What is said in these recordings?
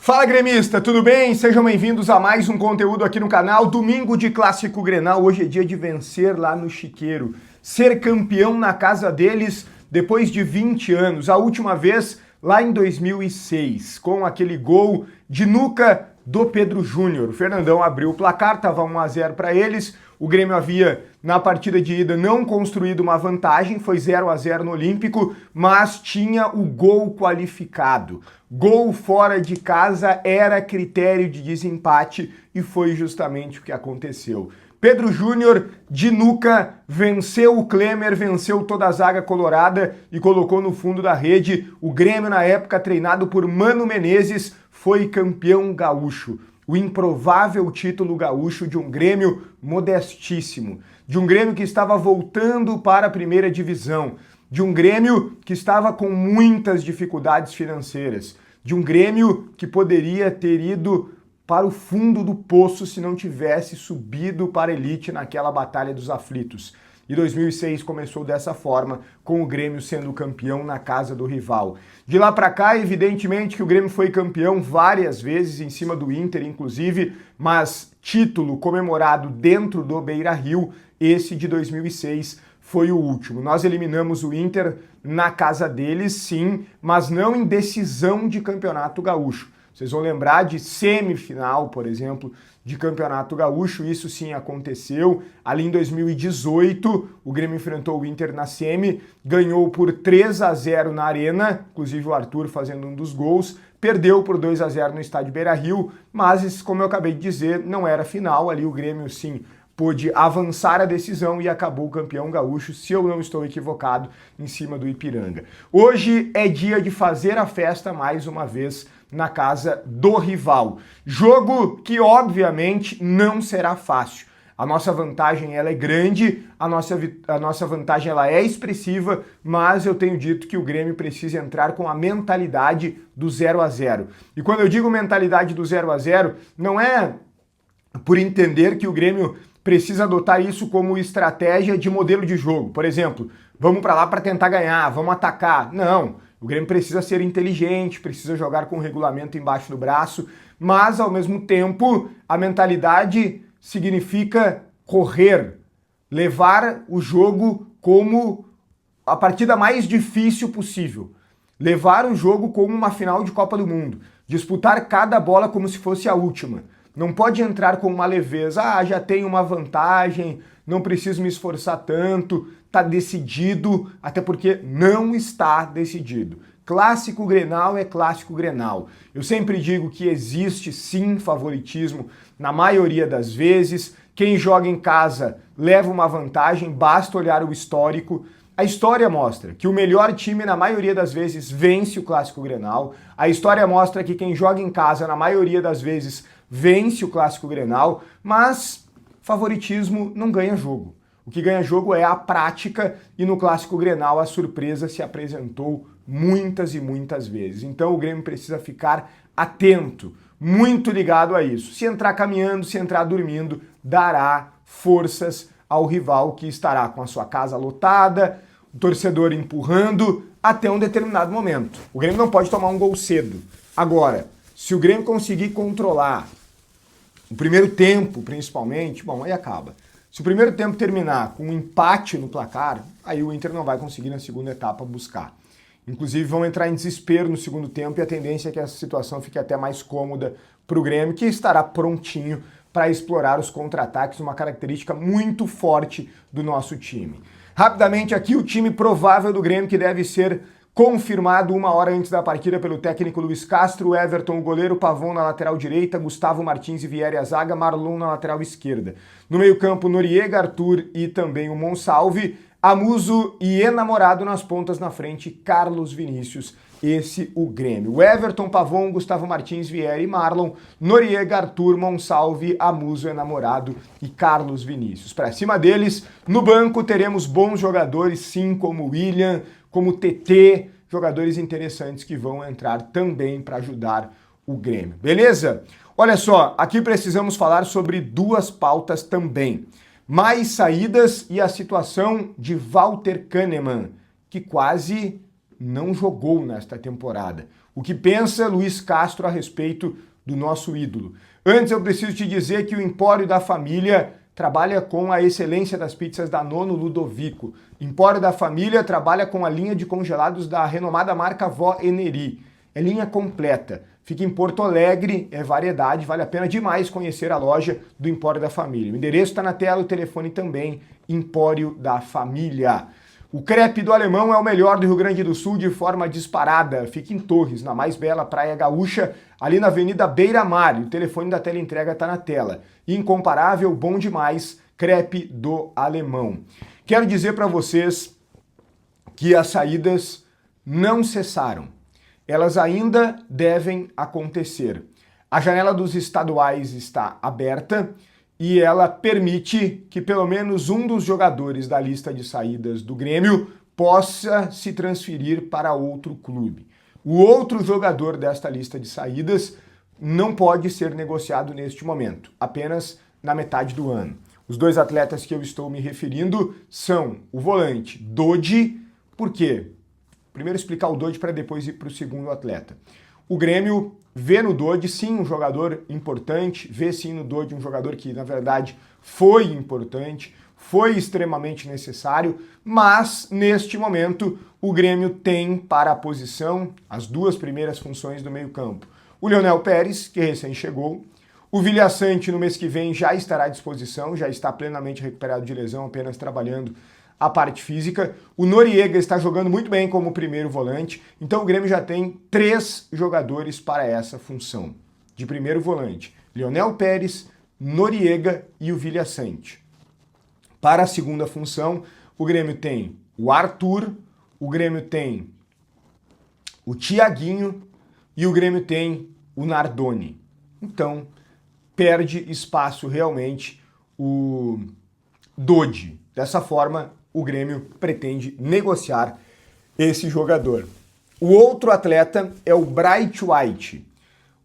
Fala gremista, tudo bem? Sejam bem-vindos a mais um conteúdo aqui no canal. Domingo de Clássico Grenal, hoje é dia de vencer lá no Chiqueiro. Ser campeão na casa deles depois de 20 anos. A última vez lá em 2006, com aquele gol de nuca do Pedro Júnior. O Fernandão abriu o placar, estava 1-0 para eles. O Grêmio havia, na partida de ida, não construído uma vantagem, foi 0-0 no Olímpico, mas tinha o gol qualificado. Gol fora de casa era critério de desempate e foi justamente o que aconteceu. Pedro Júnior, de nuca, venceu o Klemer, venceu toda a zaga colorada e colocou no fundo da rede. O Grêmio, na época, treinado por Mano Menezes, foi campeão gaúcho. O improvável título gaúcho de um Grêmio modestíssimo, de um Grêmio que estava voltando para a primeira divisão, de um Grêmio que estava com muitas dificuldades financeiras, de um Grêmio que poderia ter ido para o fundo do poço se não tivesse subido para a elite naquela batalha dos aflitos. E 2006 começou dessa forma, com o Grêmio sendo campeão na casa do rival. De lá para cá, evidentemente que o Grêmio foi campeão várias vezes, em cima do Inter, inclusive, mas título comemorado dentro do Beira-Rio, esse de 2006 foi o último. Nós eliminamos o Inter na casa deles, sim, mas não em decisão de campeonato gaúcho. Vocês vão lembrar de semifinal, por exemplo, de Campeonato Gaúcho, isso sim aconteceu. Ali em 2018, o Grêmio enfrentou o Inter na semi, ganhou por 3-0 na Arena, inclusive o Arthur fazendo um dos gols, perdeu por 2-0 no estádio Beira-Rio, mas, como eu acabei de dizer, não era final, ali o Grêmio sim pôde avançar a decisão e acabou o campeão gaúcho, se eu não estou equivocado, em cima do Ipiranga. Hoje é dia de fazer a festa mais uma vez na casa do rival. Jogo que, obviamente, não será fácil. A nossa vantagem ela é grande, a nossa vantagem ela é expressiva, mas eu tenho dito que o Grêmio precisa entrar com a mentalidade do 0-0. E quando eu digo mentalidade do 0-0, não é por entender que o Grêmio precisa adotar isso como estratégia de modelo de jogo. Por exemplo, vamos para lá para tentar ganhar, vamos atacar. Não, o Grêmio precisa ser inteligente, precisa jogar com o regulamento embaixo do braço, mas ao mesmo tempo a mentalidade significa correr, levar o jogo como a partida mais difícil possível. Levar o jogo como uma final de Copa do Mundo. Disputar cada bola como se fosse a última. Não pode entrar com uma leveza, já tenho uma vantagem, não preciso me esforçar tanto, tá decidido, até porque não está decidido. Clássico Grenal é clássico Grenal. Eu sempre digo que existe sim favoritismo na maioria das vezes. Quem joga em casa leva uma vantagem, basta olhar o histórico. A história mostra que o melhor time, na maioria das vezes, vence o Clássico Grenal. A história mostra que quem joga em casa, na maioria das vezes, vence o Clássico Grenal, mas favoritismo não ganha jogo. O que ganha jogo é a prática e no Clássico Grenal a surpresa se apresentou muitas e muitas vezes. Então o Grêmio precisa ficar atento, muito ligado a isso. Se entrar caminhando, se entrar dormindo, dará forças ao rival que estará com a sua casa lotada, o torcedor empurrando até um determinado momento. O Grêmio não pode tomar um gol cedo. Agora, se o Grêmio conseguir controlar o primeiro tempo, principalmente, bom, aí acaba. Se o primeiro tempo terminar com um empate no placar, aí o Inter não vai conseguir na segunda etapa buscar. Inclusive vão entrar em desespero no segundo tempo e a tendência é que essa situação fique até mais cômoda para o Grêmio, que estará prontinho para explorar os contra-ataques, uma característica muito forte do nosso time. Rapidamente aqui o time provável do Grêmio que deve ser confirmado 1 hora antes da partida pelo técnico Luiz Castro: Everton, o goleiro, Pavon na lateral direita, Gustavo Martins e Vieri a zaga, Marlon na lateral esquerda. No meio-campo, Noriega, Arthur e também o Monsalve, Amuso e Enamorado nas pontas, na frente, Carlos Vinícius. Esse o Grêmio. O Everton, Pavon, Gustavo Martins, Vieri, Marlon, Noriega, Arthur, Monsalve, Amuso, Enamorado e Carlos Vinícius. Para cima deles, no banco teremos bons jogadores, sim, como o William, como o TT, jogadores interessantes que vão entrar também para ajudar o Grêmio. Beleza? Olha só, aqui precisamos falar sobre duas pautas também. Mais saídas e a situação de Walter Kahneman, que quase não jogou nesta temporada. O que pensa Luiz Castro a respeito do nosso ídolo? Antes eu preciso te dizer que o Empório da Família trabalha com a excelência das pizzas da Nono Ludovico. Empório da Família trabalha com a linha de congelados da renomada marca Vó Eneri. É linha completa. Fica em Porto Alegre, é variedade, vale a pena demais conhecer a loja do Empório da Família. O endereço está na tela, o telefone também, Empório da Família. O crepe do Alemão é o melhor do Rio Grande do Sul de forma disparada. Fica em Torres, na mais bela praia gaúcha, ali na Avenida Beira Mar. O telefone da teleentrega está na tela. Incomparável, bom demais, crepe do Alemão. Quero dizer para vocês que as saídas não cessaram. Elas ainda devem acontecer. A janela dos estaduais está aberta e ela permite que pelo menos um dos jogadores da lista de saídas do Grêmio possa se transferir para outro clube. O outro jogador desta lista de saídas não pode ser negociado neste momento, apenas na metade do ano. Os dois atletas que eu estou me referindo são o volante Dodi. Por quê? Primeiro explicar o Dodi para depois ir para o segundo atleta. O Grêmio vê no Dodi sim um jogador importante, vê sim no Dodi um jogador que na verdade foi importante, foi extremamente necessário, mas neste momento o Grêmio tem para a posição as duas primeiras funções do meio-campo. O Leonel Pérez, que recém chegou, o Vilhaçante no mês que vem já estará à disposição, já está plenamente recuperado de lesão, apenas trabalhando a parte física. O Noriega está jogando muito bem como primeiro volante, então o Grêmio já tem 3 jogadores para essa função de primeiro volante. Leonel Pérez, Noriega e o Vilhaçante. Para a segunda função, o Grêmio tem o Arthur, o Grêmio tem o Thiaguinho e o Grêmio tem o Nardoni. Então, perde espaço realmente o Dodi. Dessa forma, o Grêmio pretende negociar esse jogador. O outro atleta é o Bright White.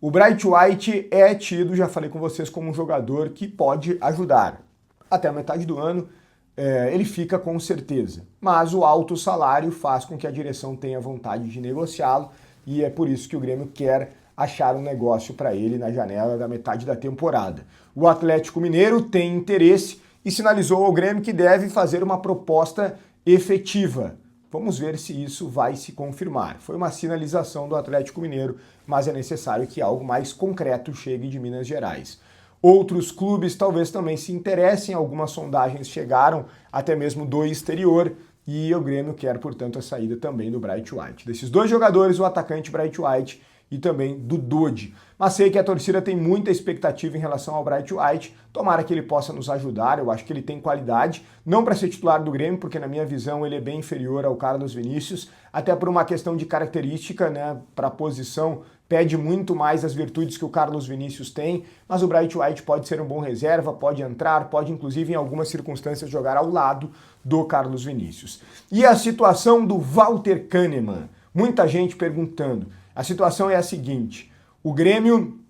O Bright White é tido, já falei com vocês, como um jogador que pode ajudar. Até a metade do ano ele fica com certeza. Mas o alto salário faz com que a direção tenha vontade de negociá-lo e é por isso que o Grêmio quer achar um negócio para ele na janela da metade da temporada. O Atlético Mineiro tem interesse e sinalizou ao Grêmio que deve fazer uma proposta efetiva. Vamos ver se isso vai se confirmar. Foi uma sinalização do Atlético Mineiro, mas é necessário que algo mais concreto chegue de Minas Gerais. Outros clubes talvez também se interessem, algumas sondagens chegaram até mesmo do exterior e o Grêmio quer, portanto, a saída também do Bright White. Desses dois jogadores, o atacante Bright White e também do Dodi. Mas sei que a torcida tem muita expectativa em relação ao Bright White, tomara que ele possa nos ajudar, eu acho que ele tem qualidade, não para ser titular do Grêmio, porque na minha visão ele é bem inferior ao Carlos Vinícius, até por uma questão de característica, né, para a posição, pede muito mais as virtudes que o Carlos Vinícius tem, mas o Bright White pode ser um bom reserva, pode entrar, pode inclusive em algumas circunstâncias jogar ao lado do Carlos Vinícius. E a situação do Walter Kahneman? Muita gente perguntando. A situação é a seguinte, o Grêmio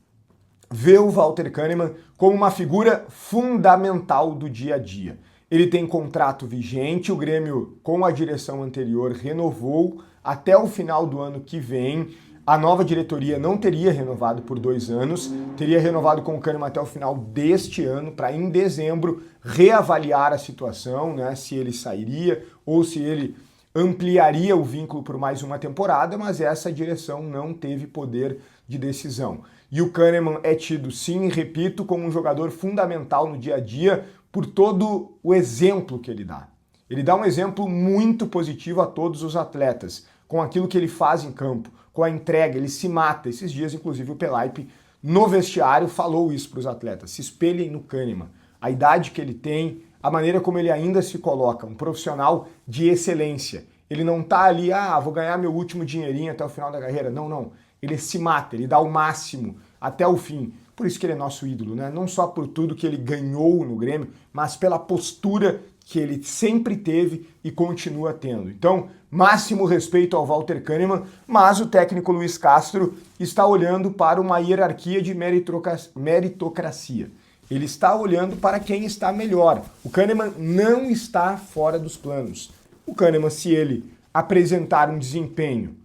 vê o Walter Kahneman como uma figura fundamental do dia a dia. Ele tem contrato vigente, o Grêmio com a direção anterior renovou até o final do ano que vem. A nova diretoria não teria renovado por 2 anos, teria renovado com o Kahneman até o final deste ano, para em dezembro reavaliar a situação, né, se ele sairia ou se ele ampliaria o vínculo por mais uma temporada, mas essa direção não teve poder de decisão. E o Kahneman é tido, sim, repito, como um jogador fundamental no dia a dia por todo o exemplo que ele dá. Ele dá um exemplo muito positivo a todos os atletas, com aquilo que ele faz em campo, com a entrega, ele se mata. Esses dias, inclusive, o Pelaipe, no vestiário, falou isso para os atletas, se espelhem no Kahneman. A idade que ele tem, a maneira como ele ainda se coloca, um profissional de excelência. Ele não tá ali, vou ganhar meu último dinheirinho até o final da carreira. Não, não. Ele se mata, ele dá o máximo até o fim. Por isso que ele é nosso ídolo, né? Não só por tudo que ele ganhou no Grêmio, mas pela postura que ele sempre teve e continua tendo. Então, máximo respeito ao Walter Kahneman, mas o técnico Luiz Castro está olhando para uma hierarquia de meritocracia. Ele está olhando para quem está melhor. O Kahneman não está fora dos planos. O Kahneman, se ele apresentar um desempenho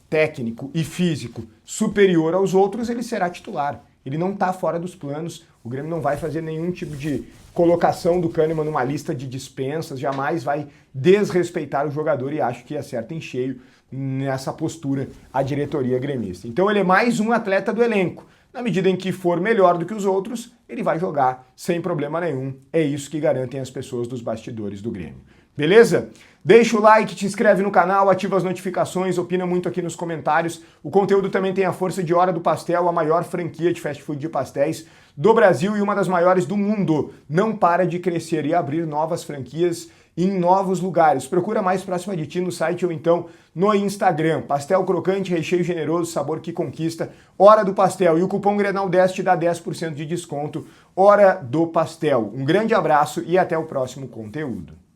técnico e físico superior aos outros, ele será titular. Ele não está fora dos planos, o Grêmio não vai fazer nenhum tipo de colocação do Kahneman numa lista de dispensas, jamais vai desrespeitar o jogador e acho que acerta em cheio nessa postura a diretoria gremista. Então ele é mais um atleta do elenco. Na medida em que for melhor do que os outros, ele vai jogar sem problema nenhum. É isso que garantem as pessoas dos bastidores do Grêmio. Beleza? Deixa o like, te inscreve no canal, ativa as notificações, opina muito aqui nos comentários. O conteúdo também tem a força de Hora do Pastel, a maior franquia de fast food de pastéis do Brasil e uma das maiores do mundo. Não para de crescer e abrir novas franquias em novos lugares. Procura mais próxima de ti no site ou então no Instagram. Pastel crocante, recheio generoso, sabor que conquista. Hora do Pastel. E o cupom Grenal10 te dá 10% de desconto. Hora do Pastel. Um grande abraço e até o próximo conteúdo.